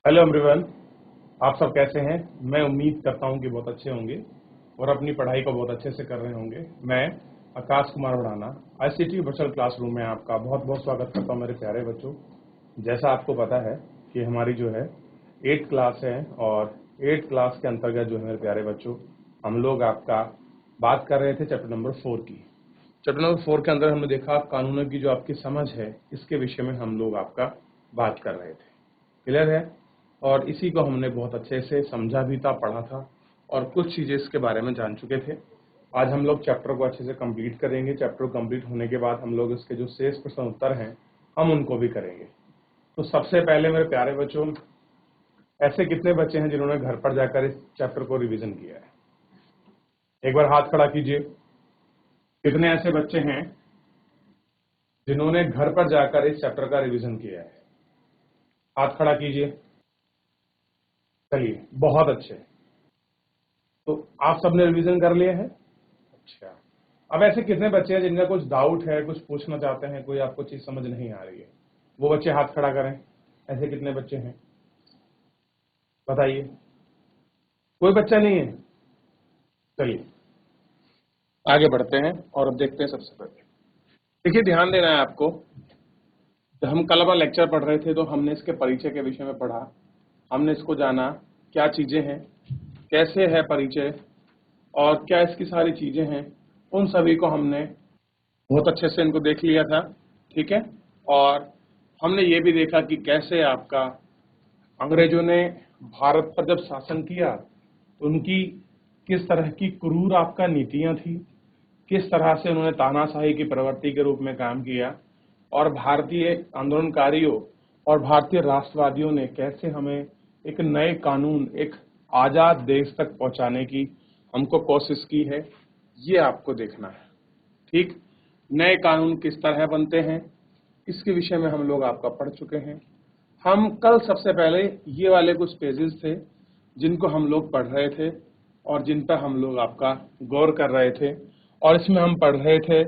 Hello everyone. आप सब कैसे हैं? मैं उम्मीद करता हूं कि बहुत अच्छे होंगे और अपनी पढ़ाई को बहुत अच्छे से कर रहे होंगे। मैं आकाश कुमार उड़ाना आईसीटी वर्चुअल क्लासरूम में आपका बहुत बहुत स्वागत करता हूं मेरे प्यारे बच्चों। जैसा आपको पता है कि हमारी जो है 8th क्लास है और 8th क्लास के अंतर्गत जो है मेरे प्यारे बच्चों हम लोग आपका बात कर रहे थे चैप्टर नंबर 4 की। चैप्टर नंबर 4 के अंदर हमने देखा कानूनों की जो आपकी समझ है इसके विषय में हम लोग आपका बात कर रहे थे। क्लियर है? और इसी को हमने बहुत अच्छे से समझा भी था, पढ़ा था और कुछ चीजें इसके बारे में जान चुके थे। आज हम लोग चैप्टर को अच्छे से कंप्लीट करेंगे। चैप्टर कंप्लीट होने के बाद हम लोग इसके जो शेष प्रश्न उत्तर हैं हम उनको भी करेंगे। तो सबसे पहले मेरे प्यारे बच्चों, ऐसे कितने बच्चे हैं जिन्होंने घर पर जाकर इस चैप्टर को रिवीजन किया है? एक बार हाथ खड़ा कीजिए। कितने ऐसे बच्चे हैं जिन्होंने घर पर जाकर इस चैप्टर का रिवीजन किया है? हाथ खड़ा कीजिए। चलिए, बहुत अच्छे। तो आप सबने रिवीजन कर लिए हैं? अच्छा। अब ऐसे कितने बच्चे हैं जिनका कुछ डाउट है, कुछ पूछना चाहते हैं, कोई आपको चीज समझ नहीं आ रही है? वो बच्चे हाथ खड़ा करें। ऐसे कितने बच्चे हैं बताइए? कोई बच्चा नहीं है? चलिए आगे बढ़ते हैं और अब देखते हैं। सबसे पहले देखिए, ध्यान देना है आपको। जब हम कल अपना लेक्चर पढ़ रहे थे तो हमने इसके परिचय के विषय में पढ़ा। हमने इसको जाना क्या चीजें हैं, कैसे है परिचय और क्या इसकी सारी चीजें हैं, उन सभी को हमने बहुत अच्छे से इनको देख लिया था। ठीक है? और हमने ये भी देखा कि कैसे आपका अंग्रेजों ने भारत पर जब शासन किया तो उनकी किस तरह की क्रूर आपका नीतियां थी, किस तरह से उन्होंने तानाशाही की प्रवृत्ति के रूप में काम किया और भारतीय आंदोलनकारियों और भारतीय राष्ट्रवादियों ने कैसे हमें एक नए कानून, एक आजाद देश तक पहुंचाने की हमको कोशिश की है, ये आपको देखना है। ठीक? नए कानून किस तरह बनते हैं इसके विषय में हम लोग आपका पढ़ चुके हैं। हम कल सबसे पहले ये वाले कुछ पेजेस थे जिनको हम लोग पढ़ रहे थे और जिन पर हम लोग आपका गौर कर रहे थे और इसमें हम पढ़ रहे थे।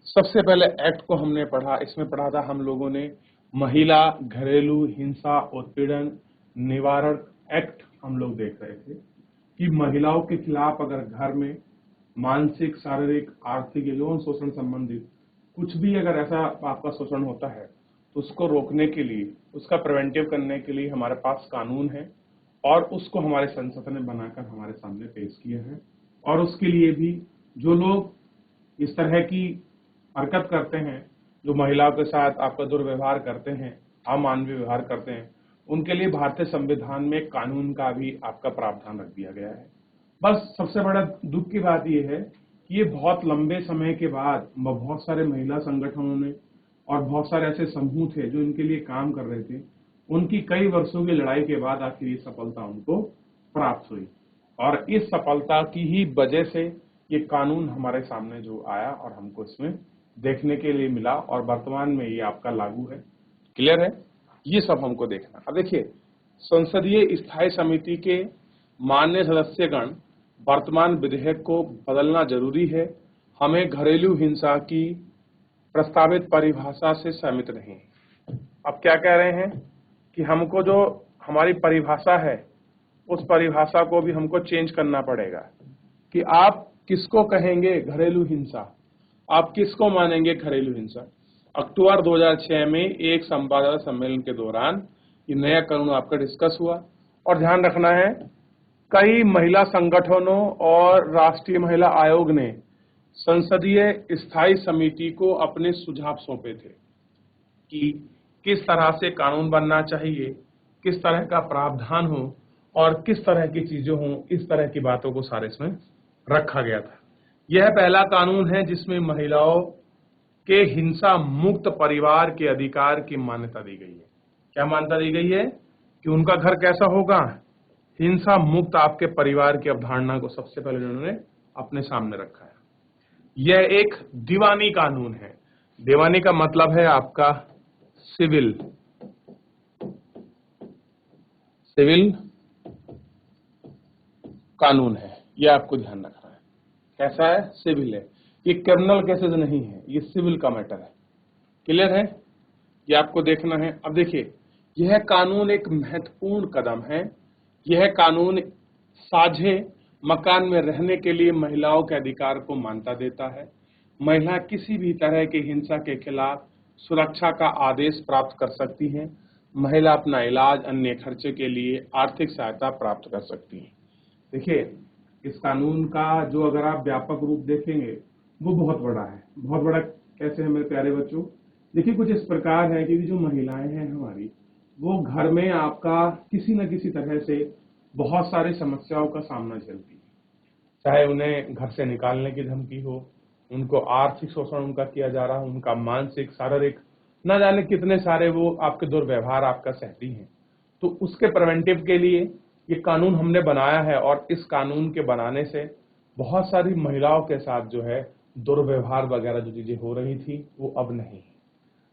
सबसे पहले एक्ट को हमने पढ़ा। इसमें पढ़ा था हम लोगों ने महिला घरेलू हिंसा उत्पीड़न निवारण एक्ट। हम लोग देख रहे थे कि महिलाओं के खिलाफ अगर घर में मानसिक, शारीरिक, आर्थिक, यौन शोषण संबंधित कुछ भी अगर ऐसा आपका शोषण होता है तो उसको रोकने के लिए, उसका प्रिवेंटिव करने के लिए हमारे पास कानून है और उसको हमारे संसद ने बनाकर हमारे सामने पेश किया है। और उसके लिए भी जो लोग इस तरह की हरकत करते हैं, जो महिलाओं के साथ आपका दुर्व्यवहार करते हैं, अमानवीय व्यवहार करते हैं, उनके लिए भारतीय संविधान में कानून का भी आपका प्रावधान रख दिया गया है। बस सबसे बड़ा दुख की बात यह है कि ये बहुत लंबे समय के बाद बहुत सारे महिला संगठनों ने और बहुत सारे ऐसे समूह थे जो इनके लिए काम कर रहे थे, उनकी कई वर्षों की लड़ाई के बाद आखिर ये सफलता उनको प्राप्त हुई और इस सफलता की ही वजह से ये कानून हमारे सामने जो आया और हमको इसमें देखने के लिए मिला और वर्तमान में ये आपका लागू है। क्लियर है? ये सब हमको देखना। अब देखिए, संसदीय स्थायी समिति के मान्य सदस्यगण वर्तमान विधेयक को बदलना जरूरी है। हमें घरेलू हिंसा की प्रस्तावित परिभाषा से सहमत नहीं। अब क्या कह रहे हैं कि हमको जो हमारी परिभाषा है उस परिभाषा को भी हमको चेंज करना पड़ेगा कि आप किसको कहेंगे घरेलू हिंसा, आप किसको मानेंगे घरेलू हिंसा। अक्टूबर 2006 में एक संवाददाता सम्मेलन के दौरान ये नया कानून आपका डिस्कस हुआ और ध्यान रखना है कई महिला संगठनों और राष्ट्रीय महिला आयोग ने संसदीय स्थायी समिति को अपने सुझाव सौंपे थे कि किस तरह से कानून बनना चाहिए, किस तरह का प्रावधान हो और किस तरह की चीजें हों, इस तरह की बातों को सारे इसमें रखा गया था। यह पहला कानून है जिसमें महिलाओं के हिंसा मुक्त परिवार के अधिकार की मान्यता दी गई है। क्या मान्यता दी गई है? कि उनका घर कैसा होगा? हिंसा मुक्त आपके परिवार की अवधारणा को सबसे पहले उन्होंने अपने सामने रखा है। यह एक दीवानी कानून है। दीवानी का मतलब है आपका सिविल कानून है। यह आपको ध्यान रखना है। कैसा है? सिविल है। ये क्रिमिनल केसेस नहीं है, ये सिविल का मैटर है। क्लियर है? ये आपको देखना है। अब देखिए, यह कानून एक महत्वपूर्ण कदम है। यह कानून साझे मकान में रहने के लिए महिलाओं के अधिकार को मान्यता देता है। महिला किसी भी तरह की हिंसा के खिलाफ सुरक्षा का आदेश प्राप्त कर सकती हैं। महिला अपना इलाज, अन्य खर्चे के लिए आर्थिक सहायता प्राप्त कर सकती हैं। देखिए, इस कानून का जो अगर आप व्यापक रूप देखेंगे वो बहुत बड़ा है। बहुत बड़ा कैसे है मेरे प्यारे बच्चों? देखिए, कुछ इस प्रकार है कि जो महिलाएं हैं हमारी, वो घर में आपका किसी न किसी तरह से बहुत सारी समस्याओं का सामना झेलती है। चाहे उन्हें घर से निकालने की धमकी हो, उनको आर्थिक शोषण उनका किया जा रहा हो, उनका मानसिक, शारीरिक, न जाने कितने सारे वो आपके दुर्व्यवहार आपका सहती हैं। तो उसके प्रिवेंटिव के लिए ये कानून हमने बनाया है और इस कानून के बनाने से बहुत सारी महिलाओं के साथ जो है दुर्व्यवहार वगैरह जो चीजें हो रही थी वो अब नहीं है।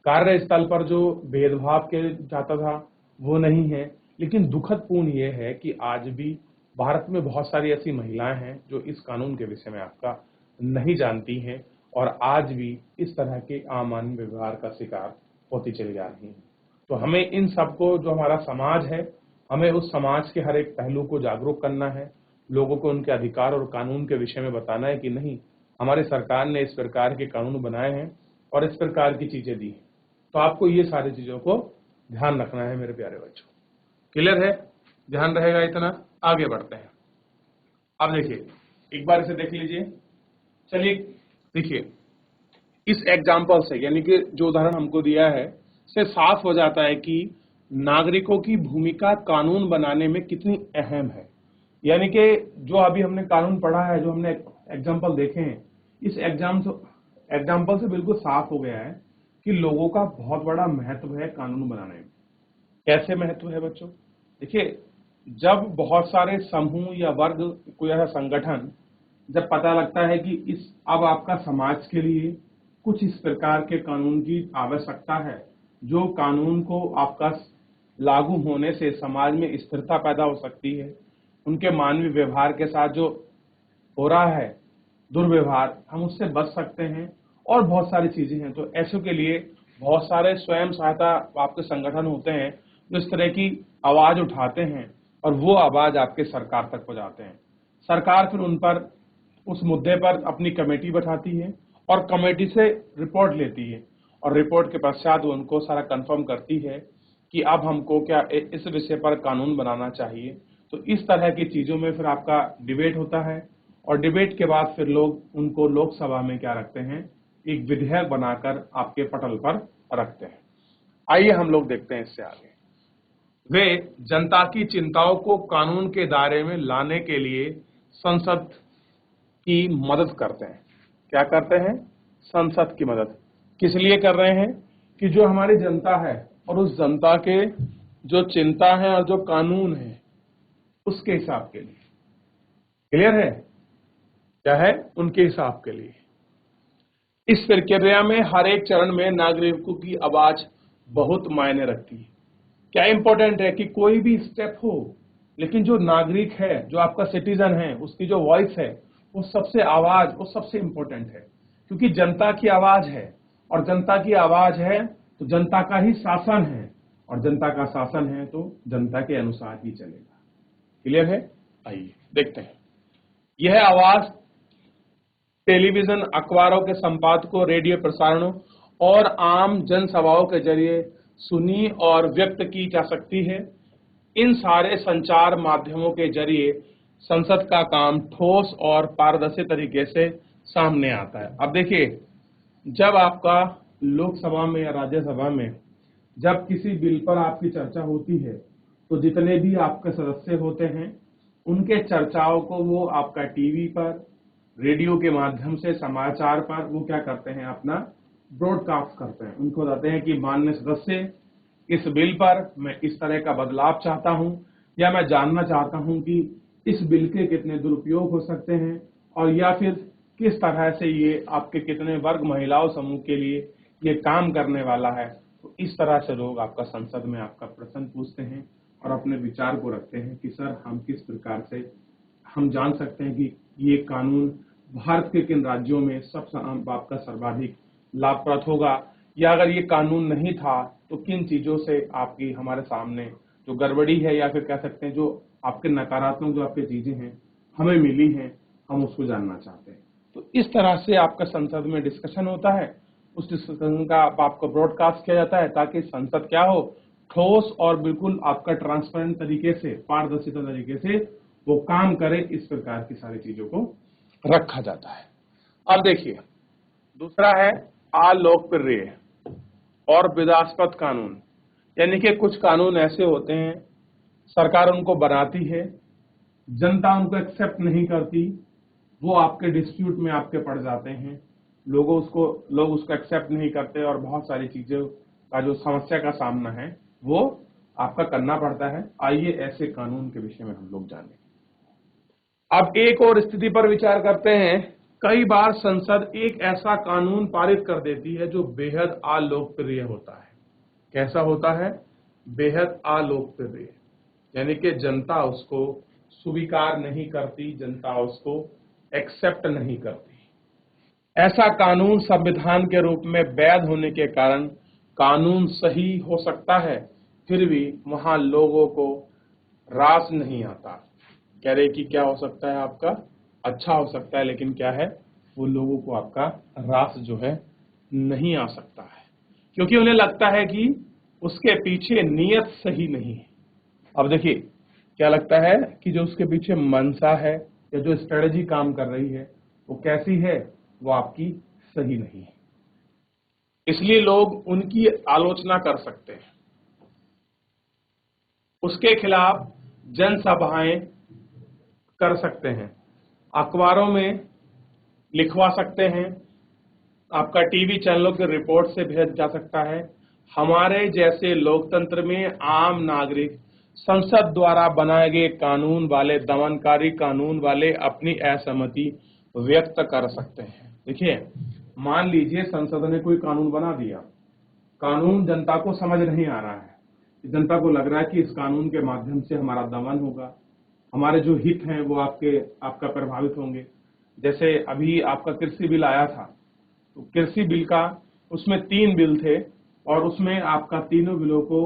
कार्यस्थल पर जो भेदभाव के जाता था वो नहीं है। लेकिन दुखद पूर्ण ये है कि आज भी भारत में बहुत सारी ऐसी महिलाएं हैं जो इस कानून के विषय में आपका नहीं जानती हैं और आज भी इस तरह के अमानवीय व्यवहार का शिकार होती चली जा रही हैं। तो हमें इन सबको, जो हमारा समाज है, हमें उस समाज के हर एक पहलू को जागरूक करना है। लोगों को उनके अधिकार और कानून के विषय में बताना है कि नहीं, हमारी सरकार ने इस प्रकार के कानून बनाए हैं और इस प्रकार की चीजें दी हैं। तो आपको ये सारी चीजों को ध्यान रखना है मेरे प्यारे बच्चों। क्लियर है? ध्यान रहेगा इतना? आगे बढ़ते हैं। अब देखिए, एक बार इसे देख लीजिए। चलिए देखिए, इस एग्जाम्पल से, यानी कि जो उदाहरण हमको दिया है, से साफ हो जाता है कि नागरिकों की भूमिका कानून बनाने में कितनी अहम है। यानी कि जो अभी हमने कानून पढ़ा है, जो हमने एग्जाम्पल देखे हैं, इस एग्जाम्पल से बिल्कुल साफ हो गया है कि लोगों का बहुत बड़ा महत्व है कानून बनाने में। कैसे महत्व है बच्चों? देखिए, जब बहुत सारे समूह या वर्ग, कोई ऐसा संगठन जब पता लगता है कि अब आपका समाज के लिए कुछ इस प्रकार के कानून की आवश्यकता है, जो कानून को आपका लागू होने से समाज में स्थिरता पैदा हो सकती है, उनके मानवीय व्यवहार के साथ जो हो रहा है दुर्व्यवहार, हम उससे बच सकते हैं और बहुत सारी चीजें हैं। तो ऐसे के लिए बहुत सारे स्वयं सहायता आपके संगठन होते हैं जो इस तरह की आवाज उठाते हैं और वो आवाज आपके सरकार तक पहुंचाते हैं। सरकार फिर उन पर, उस मुद्दे पर अपनी कमेटी बैठाती है और कमेटी से रिपोर्ट लेती है और रिपोर्ट के पश्चात वो उनको सारा कंफर्म करती है कि अब हमको क्या इस विषय पर कानून बनाना चाहिए। तो इस तरह की चीजों में फिर आपका डिबेट होता है और डिबेट के बाद फिर लोग उनको लोकसभा में क्या रखते हैं, एक विधेयक बनाकर आपके पटल पर रखते हैं। आइए हम लोग देखते हैं इससे आगे। वे जनता की चिंताओं को कानून के दायरे में लाने के लिए संसद की मदद करते हैं। क्या करते हैं? संसद की मदद। किस लिए कर रहे हैं? कि जो हमारी जनता है और उस जनता के जो चिंता है और जो कानून है उसके हिसाब के लिए। क्लियर है? क्या है? उनके हिसाब के लिए। इस प्रक्रिया में हर एक चरण में नागरिकों की आवाज बहुत मायने रखती है। क्या इंपॉर्टेंट है कि कोई भी स्टेप हो, लेकिन जो नागरिक है, जो आपका सिटीजन है, उसकी जो वॉइस है, वो सबसे आवाज, वो सबसे इंपॉर्टेंट है। क्योंकि जनता की आवाज है और जनता की आवाज है तो जनता का ही शासन है और जनता का शासन है तो जनता के अनुसार ही चलेगा। क्लियर है? आइए देखते हैं। यह आवाज टेलीविजन, अखबारों के संपादकों, रेडियो प्रसारणों और आम जनसभाओं के जरिए सुनी और व्यक्त की जा सकती है। इन सारे संचार माध्यमों के जरिए संसद का काम ठोस और पारदर्शी तरीके से सामने आता है। अब देखिए, जब आपका लोकसभा में या राज्यसभा में जब किसी बिल पर आपकी चर्चा होती है तो जितने भी आपके सदस्य होते हैं उनके चर्चाओं को वो आपका टीवी पर, रेडियो के माध्यम से, समाचार पर वो क्या करते हैं, अपना ब्रॉडकास्ट करते हैं। उनको बताते हैं कि माननीय सदस्य, इस बिल पर मैं इस तरह का बदलाव चाहता हूं या मैं जानना चाहता हूं कि इस बिल के कितने दुरुपयोग हो सकते हैं और या फिर किस तरह से ये आपके कितने वर्ग महिलाओं समूह के लिए ये काम करने वाला है। तो इस तरह से लोग आपका संसद में आपका प्रश्न पूछते हैं और अपने विचार को रखते हैं कि सर हम किस प्रकार से हम जान सकते हैं कि ये कानून भारत के किन राज्यों में सबसे आपका सर्वाधिक लाभप्रद होगा या अगर ये कानून नहीं था तो किन चीजों से आपकी हमारे सामने जो गड़बड़ी है या फिर कह सकते हैं जो आपके नकारात्मक जो आपकी चीजें हैं हमें मिली हैं, हम उसको जानना चाहते हैं। तो इस तरह से आपका संसद में डिस्कशन होता है, उस डिस्कशन का आपको ब्रॉडकास्ट किया जाता है ताकि संसद क्या हो, ठोस और बिल्कुल आपका ट्रांसपेरेंट तरीके से, पारदर्शिता तरीके से वो काम करे, इस प्रकार की सारी चीजों को रखा जाता है। अब देखिए दूसरा है अलोकप्रिय और विवादास्पद कानून, यानी कि कुछ कानून ऐसे होते हैं सरकार उनको बनाती है, जनता उनको एक्सेप्ट नहीं करती, वो आपके डिस्प्यूट में आपके पड़ जाते हैं, लोग उसको एक्सेप्ट नहीं करते और बहुत सारी चीजों का जो समस्या का सामना है वो आपका करना पड़ता है। आइए ऐसे कानून के विषय में हम लोग जानें। अब एक और स्थिति पर विचार करते हैं। कई बार संसद एक ऐसा कानून पारित कर देती है जो बेहद अलोकप्रिय होता है। कैसा होता है? बेहद अलोकप्रिय, यानी कि जनता उसको स्वीकार नहीं करती, जनता उसको एक्सेप्ट नहीं करती। ऐसा कानून संविधान के रूप में वैध होने के कारण कानून सही हो सकता है, फिर भी वहां लोगों को रास नहीं आता। कह रहे कि क्या हो सकता है आपका अच्छा हो सकता है, लेकिन क्या है वो लोगों को आपका रास जो है नहीं आ सकता है, क्योंकि उन्हें लगता है कि उसके पीछे नीयत सही नहीं है। अब देखिए क्या लगता है कि जो उसके पीछे मंशा है या जो स्ट्रेटेजी काम कर रही है वो कैसी है, वो आपकी सही नहीं है, इसलिए लोग उनकी आलोचना कर सकते हैं, उसके खिलाफ जनसभाएं कर सकते हैं, अखबारों में लिखवा सकते हैं, आपका टीवी चैनलों के रिपोर्ट से भेज जा सकता है। हमारे जैसे लोकतंत्र में आम नागरिक संसद द्वारा बनाए गए कानून वाले, दमनकारी कानून वाले अपनी असहमति व्यक्त कर सकते हैं। देखिए मान लीजिए संसद ने कोई कानून बना दिया, कानून जनता को समझ नहीं आ रहा है, जनता को लग रहा है कि इस कानून के माध्यम से हमारा दमन होगा, हमारे जो हित हैं वो आपका प्रभावित होंगे। जैसे अभी आपका कृषि बिल आया था, तो कृषि बिल का उसमें 3 बिल थे और उसमें आपका तीनों बिलों को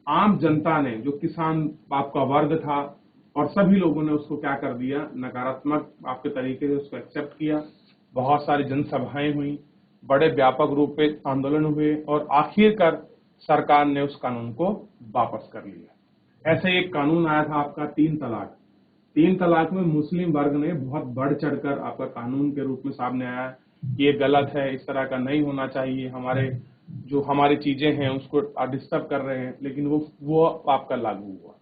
आम जनता ने, जो किसान आपका वर्ग था और सभी लोगों ने उसको क्या कर दिया, नकारात्मक आपके तरीके से उसको एक्सेप्ट किया। बहुत सारी जनसभाएं हुई, बड़े व्यापक रूप पे आंदोलन हुए और आखिरकार सरकार ने उस कानून को वापस कर लिया। ऐसे एक कानून आया था आपका 3 तलाक। 3 तलाक में मुस्लिम वर्ग ने बहुत बढ़ चढ़कर आपका कानून के रूप में सामने आया, ये गलत है, इस तरह का नहीं होना चाहिए, हमारी चीजें हैं उसको डिस्टर्ब कर रहे हैं, लेकिन वो आपका लागू हुआ,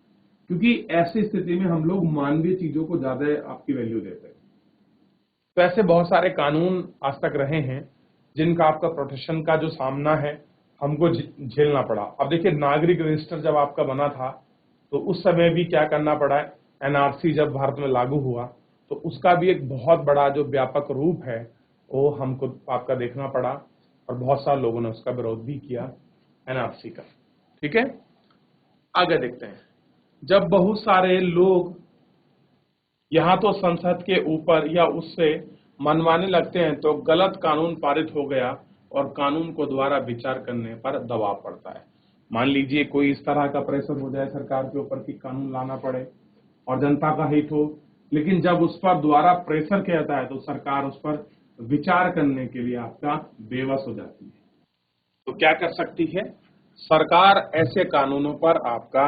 क्योंकि ऐसी स्थिति में हम लोग मानवीय चीजों को ज्यादा आपकी वैल्यू देते हैं। तो ऐसे बहुत सारे कानून आज तक रहे हैं जिनका आपका प्रोटेक्शन का जो सामना है हमको झेलना पड़ा। अब देखिए नागरिक रजिस्टर जब आपका बना था तो उस समय भी क्या करना पड़ा है, एनआरसी जब भारत में लागू हुआ तो उसका भी एक बहुत बड़ा जो व्यापक रूप है वो हमको आपका देखना पड़ा और बहुत सारे लोगों ने उसका विरोध भी किया एनआरसी का। ठीक है, आगे देखते हैं। जब बहुत सारे लोग यहाँ तो संसद के ऊपर या उससे मनमाने लगते हैं तो गलत कानून पारित हो गया और कानून को दोबारा विचार करने पर दबाव पड़ता है। मान लीजिए कोई इस तरह का प्रेशर हो जाए सरकार के ऊपर कि कानून लाना पड़े और जनता का हित हो, लेकिन जब उस पर दोबारा प्रेशर किया जाता है तो सरकार उस पर विचार करने के लिए आपका बेबस हो जाती है। तो क्या कर सकती है सरकार, ऐसे कानूनों पर आपका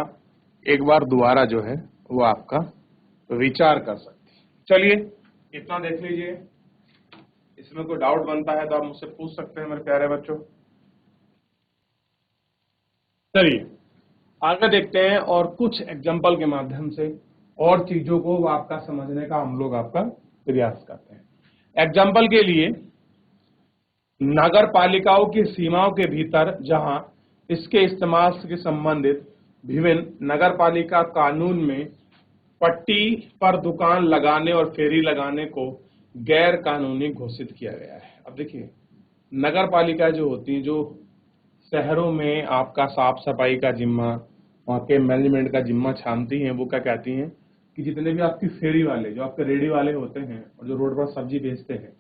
एक बार दोबारा जो है वो आपका विचार कर सकती है। चलिए इतना देख लीजिए, इसमें कोई डाउट बनता है तो आप मुझसे पूछ सकते हैं मेरे प्यारे बच्चों। चलिए आगे देखते हैं और कुछ एग्जांपल के माध्यम से और चीजों को आपका समझने का हम लोग आपका प्रयास करते हैं। एग्जांपल के लिए नगर पालिकाओं की सीमाओं के भीतर जहां इसके इस्तेमाल से संबंधित विभिन्न नगर पालिका कानून में पट्टी पर दुकान लगाने और फेरी लगाने को गैर कानूनी घोषित किया गया है। अब देखिए नगर पालिका जो होती है, जो शहरों में आपका साफ सफाई का जिम्मा, वहाँ के मैनेजमेंट का जिम्मा छानती हैं, वो क्या कहती हैं कि जितने भी आपकी फेरी वाले, जो आपके रेडी वाले होते हैं और जो रोड पर सब्जी बेचते हैं,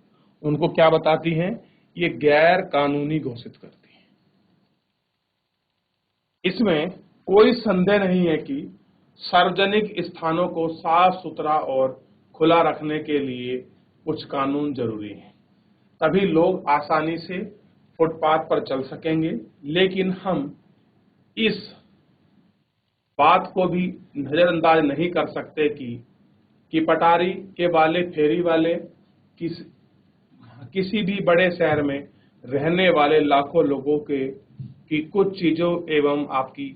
उनको क्या बताती हैं, ये गैर कानूनी घोषित करती हैं। इसमें कोई संदेह नहीं है कि सार्वजनिक स्थानों को साफ सुथरा और खुला रखने के लिए कुछ कानून जरूरी हैं, तभी लोग आसानी से फुटपाथ पर चल सकेंगे। लेकिन हम इस बात को भी नजरअंदाज नहीं कर सकते कि पटारी के वाले, फेरी वाले, किसी भी बड़े शहर में रहने वाले लाखों लोगों के की कुछ चीजों एवं आपकी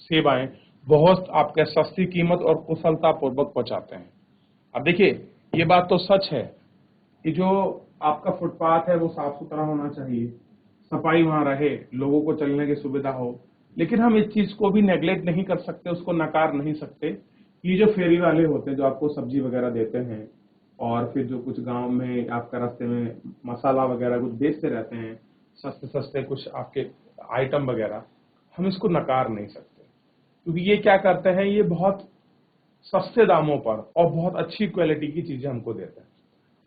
सेवाएं बहुत आपके सस्ती कीमत और कुशलता पूर्वक पहुंचाते हैं। अब देखिए, ये बात तो सच है कि जो आपका फुटपाथ है वो साफ सुथरा होना चाहिए, सफाई वहां रहे, लोगों को चलने की सुविधा हो। लेकिन हम इस चीज को भी नेग्लेक्ट नहीं कर सकते, उसको नकार नहीं सकते। ये जो फेरी वाले होते हैं जो आपको सब्जी वगैरह देते हैं और फिर जो कुछ गांव में आपका रास्ते में मसाला वगैरह कुछ बेचते रहते हैं, सस्ते सस्ते कुछ आपके आइटम वगैरह, हम इसको नकार नहीं सकते, क्योंकि ये क्या करते हैं, ये बहुत सस्ते दामों पर और बहुत अच्छी क्वालिटी की चीजें हमको देते हैं।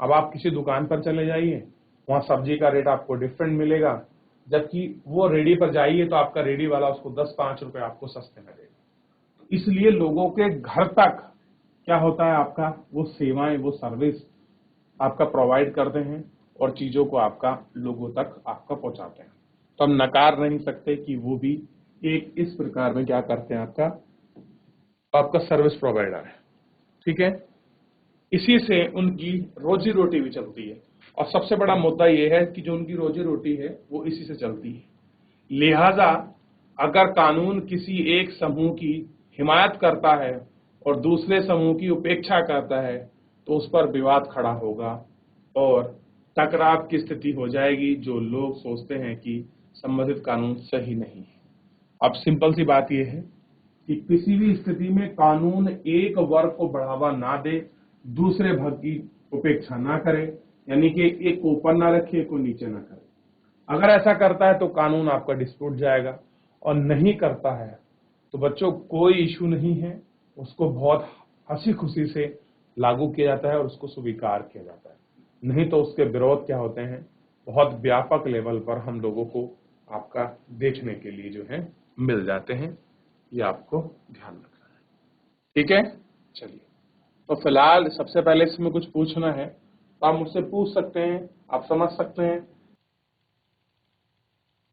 अब आप किसी दुकान पर चले जाइए, वहां सब्जी का रेट आपको डिफरेंट मिलेगा, जबकि वो रेडी पर जाइए तो आपका रेडी वाला उसको 10-5 रुपए आपको सस्ते में देगा। इसलिए लोगों के घर तक क्या होता है, आपका वो सेवाएं, वो सर्विस आपका प्रोवाइड करते हैं और चीजों को आपका लोगों तक आपका पहुंचाते हैं। तो हम नकार नहीं सकते कि वो भी एक इस प्रकार में क्या करते हैं, आपका सर्विस प्रोवाइडर है। ठीक है, इसी से उनकी रोजी रोटी भी चलती है और सबसे बड़ा मुद्दा यह है कि जो उनकी रोजी रोटी है वो इसी से चलती है। लिहाजा अगर कानून किसी एक समूह की हिमायत करता है और दूसरे समूह की उपेक्षा करता है तो उस पर विवाद खड़ा होगा और टकराव की स्थिति हो जाएगी, जो लोग सोचते हैं कि संबंधित कानून सही नहीं है। अब सिंपल सी बात यह है कि किसी भी स्थिति में कानून एक वर्ग को बढ़ावा ना दे, दूसरे वर्ग की उपेक्षा ना करे, यानी कि एक को ऊपर ना रखे, एक को नीचे ना करे। अगर ऐसा करता है तो कानून आपका डिस्प्यूट जाएगा, और नहीं करता है तो बच्चों कोई इशू नहीं है, उसको बहुत हंसी खुशी से लागू किया जाता है और उसको स्वीकार किया जाता है। नहीं तो उसके विरोध क्या होते हैं, बहुत व्यापक लेवल पर हम लोगों को आपका देखने के लिए जो है मिल जाते हैं। ये आपको ध्यान रखना है। ठीक है, चलिए, तो फिलहाल सबसे पहले इसमें कुछ पूछना है तो आप मुझसे पूछ सकते हैं, आप समझ सकते हैं।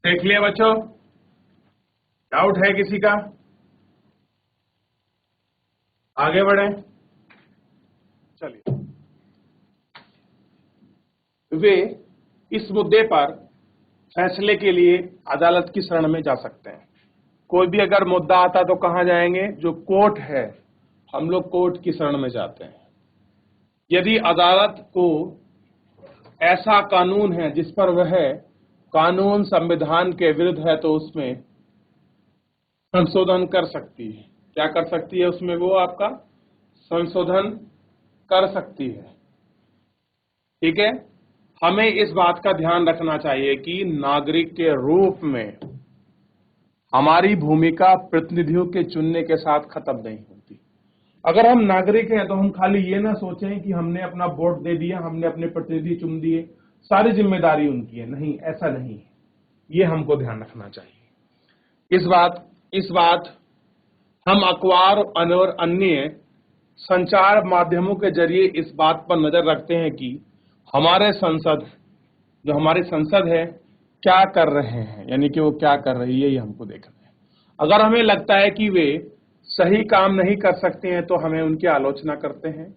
देख लिया बच्चों, डाउट है किसी का? आगे बढ़े, चलिए। वे इस मुद्दे पर फैसले के लिए अदालत की शरण में जा सकते हैं। कोई भी अगर मुद्दा आता तो कहां जाएंगे, जो कोर्ट है, हम लोग कोर्ट की शरण में जाते हैं। यदि अदालत को ऐसा कानून है जिस पर वह कानून संविधान के विरुद्ध है तो उसमें संशोधन कर सकती है। क्या कर सकती है उसमें? वो आपका संशोधन कर सकती है। ठीक है, हमें इस बात का ध्यान रखना चाहिए कि नागरिक के रूप में हमारी भूमिका प्रतिनिधियों के चुनने के साथ खत्म नहीं होती। अगर हम नागरिक हैं तो हम खाली ये ना सोचें कि हमने अपना वोट दे दिया, हमने अपने प्रतिनिधि चुन दिए, सारी जिम्मेदारी उनकी है। नहीं, ऐसा नहीं है, ये हमको ध्यान रखना चाहिए। इस बात हम अखबार और अन्य संचार माध्यमों के जरिए इस बात पर नजर रखते हैं कि हमारे संसद, जो हमारी संसद है, क्या कर रहे हैं, यानी कि वो क्या कर रही है, ये हमको देखना है। अगर हमें लगता है कि वे सही काम नहीं कर सकते हैं तो हमें उनकी आलोचना करते हैं।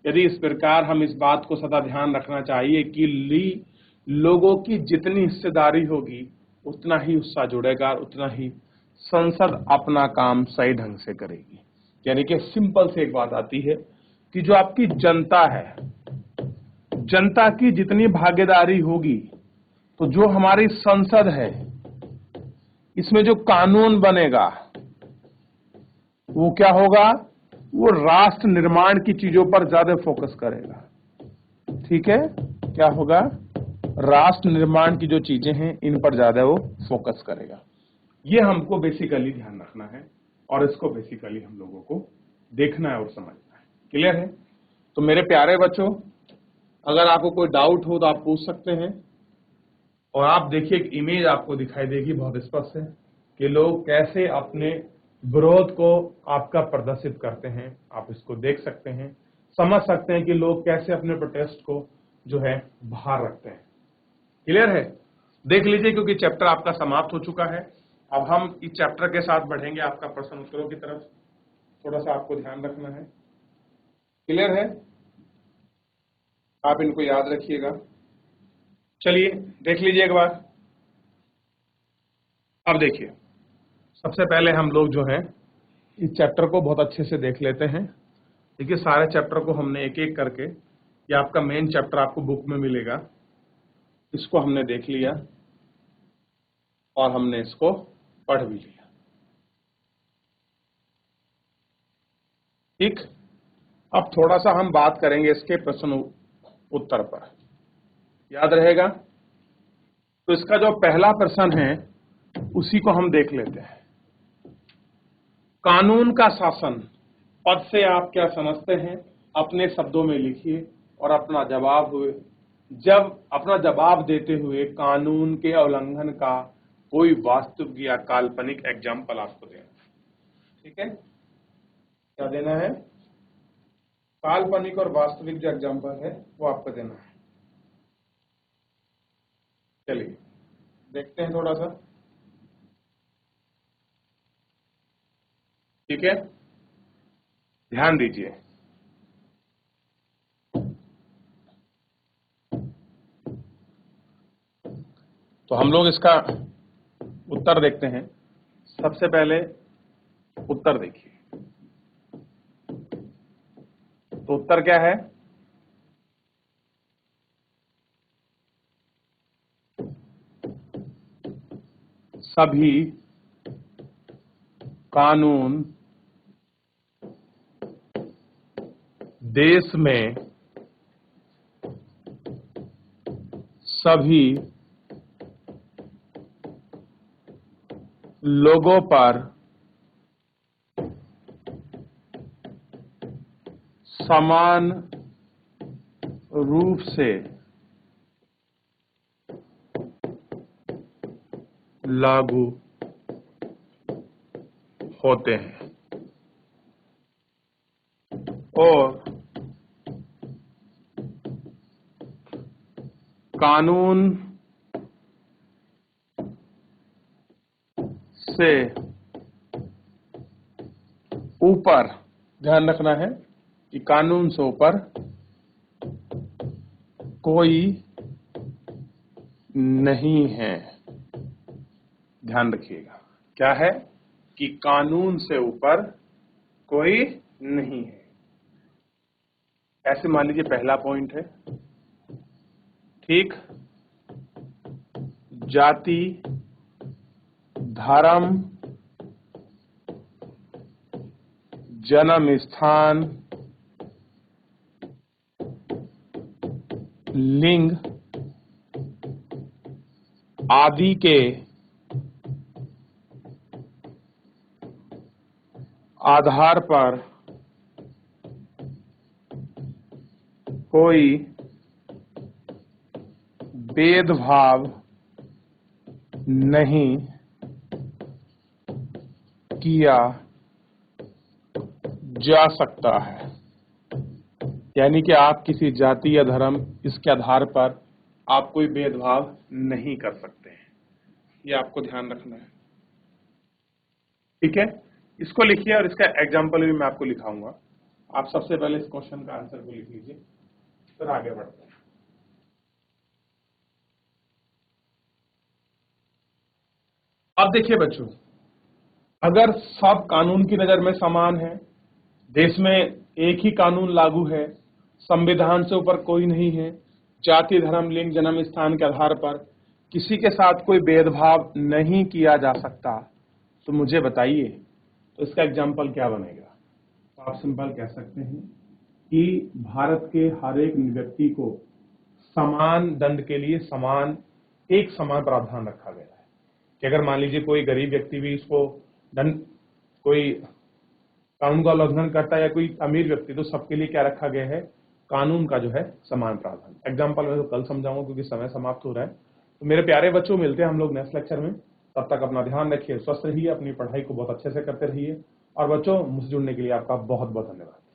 यदि इस प्रकार हम इस बात को सदा ध्यान रखना चाहिए कि लोगों की जितनी हिस्सेदारी होगी उतना ही उत्साह जुड़ेगा, उतना ही संसद अपना काम सही ढंग से करेगी। यानी कि सिंपल से एक बात आती है कि जो आपकी जनता है, जनता की जितनी भागीदारी होगी तो जो हमारी संसद है इसमें जो कानून बनेगा वो क्या होगा, वो राष्ट्र निर्माण की चीजों पर ज्यादा फोकस करेगा। ठीक है, क्या होगा, राष्ट्र निर्माण की जो चीजें हैं इन पर ज्यादा वो फोकस करेगा। ये हमको बेसिकली ध्यान रखना है और इसको बेसिकली हम लोगों को देखना है और समझना है। क्लियर है? तो मेरे प्यारे बच्चों, अगर आपको कोई डाउट हो तो आप पूछ सकते हैं। और आप देखिए, एक इमेज आपको दिखाई देगी बहुत स्पष्ट है। कि लोग कैसे अपने विरोध को आपका प्रदर्शित करते हैं। आप इसको देख सकते हैं, समझ सकते हैं कि लोग कैसे अपने प्रोटेस्ट को जो है बाहर रखते हैं। क्लियर है? देख लीजिए, क्योंकि चैप्टर आपका समाप्त हो चुका है। अब हम इस चैप्टर के साथ बढ़ेंगे आपका प्रश्न उत्तरों की तरफ। थोड़ा सा आपको ध्यान रखना है। क्लियर है? आप इनको याद रखिएगा। चलिए देख लीजिए एक बार। अब देखिए, सबसे पहले हम लोग जो है इस चैप्टर को बहुत अच्छे से देख लेते हैं। देखिए, सारे चैप्टर को हमने एक एक करके, ये आपका मेन चैप्टर आपको बुक में मिलेगा, इसको हमने देख लिया और हमने इसको पढ़ भी लिया। ठीक, अब थोड़ा सा हम बात करेंगे इसके प्रश्न उत्तर पर। याद रहेगा? तो इसका जो पहला प्रश्न है उसी को हम देख लेते हैं। कानून का शासन पद से आप क्या समझते हैं? अपने शब्दों में लिखिए और अपना जवाब देते हुए कानून के उल्लंघन का कोई वास्तविक या काल्पनिक एग्जाम्पल आपको देना। ठीक है, क्या देना है? काल्पनिक और वास्तविक जो एग्जाम्पल है वो आपको देना है। चलिए देखते हैं थोड़ा सा। ठीक है, ध्यान दीजिए। तो हम लोग इसका उत्तर देखते हैं। सबसे पहले उत्तर देखिए। तो उत्तर क्या है? सभी कानून देश में सभी लोगों पर समान रूप से लागू होते हैं और कानून से ऊपर, ध्यान रखना है कि कानून से ऊपर कोई नहीं है। ध्यान रखिएगा, क्या है कि कानून से ऊपर कोई नहीं है। ऐसे मान लीजिए पहला पॉइंट है। ठीक, जाति, धर्म, जन्म स्थान, लिंग आदि के आधार पर कोई भेदभाव नहीं किया जा सकता है। यानी कि आप किसी जाति या धर्म, इसके आधार पर आप कोई भेदभाव नहीं कर सकते हैं। ये आपको ध्यान रखना है। ठीक है, इसको लिखिए और इसका एग्जाम्पल भी मैं आपको लिखाऊंगा। आप सबसे पहले इस क्वेश्चन का आंसर को लिख लीजिए, फिर आगे बढ़ते हैं। अब देखिए बच्चों, अगर सब कानून की नजर में समान है, देश में एक ही कानून लागू है, संविधान से ऊपर कोई नहीं है, जाति, धर्म, लिंग, जन्म स्थान के आधार पर किसी के साथ कोई भेदभाव नहीं किया जा सकता, तो मुझे बताइए तो इसका एग्जाम्पल क्या बनेगा? तो आप सिंपल कह सकते हैं कि भारत के हर एक व्यक्ति को समान दंड के लिए एक समान प्रावधान रखा गया है कि अगर मान लीजिए कोई गरीब व्यक्ति भी इसको दंड, कोई कानून का उल्लंघन करता है या कोई अमीर व्यक्ति, तो सबके लिए क्या रखा गया है? कानून का जो है समान प्रावधान। एग्जाम्पल मैं तो कल समझाऊंगा क्योंकि समय समाप्त हो रहा है। तो मेरे प्यारे बच्चों, मिलते हैं हम लोग नेक्स्ट लेक्चर में। तब तक अपना ध्यान रखिए, स्वस्थ रहिए, अपनी पढ़ाई को बहुत अच्छे से करते रहिए। और बच्चों, मुझसे जुड़ने के लिए आपका बहुत बहुत धन्यवाद।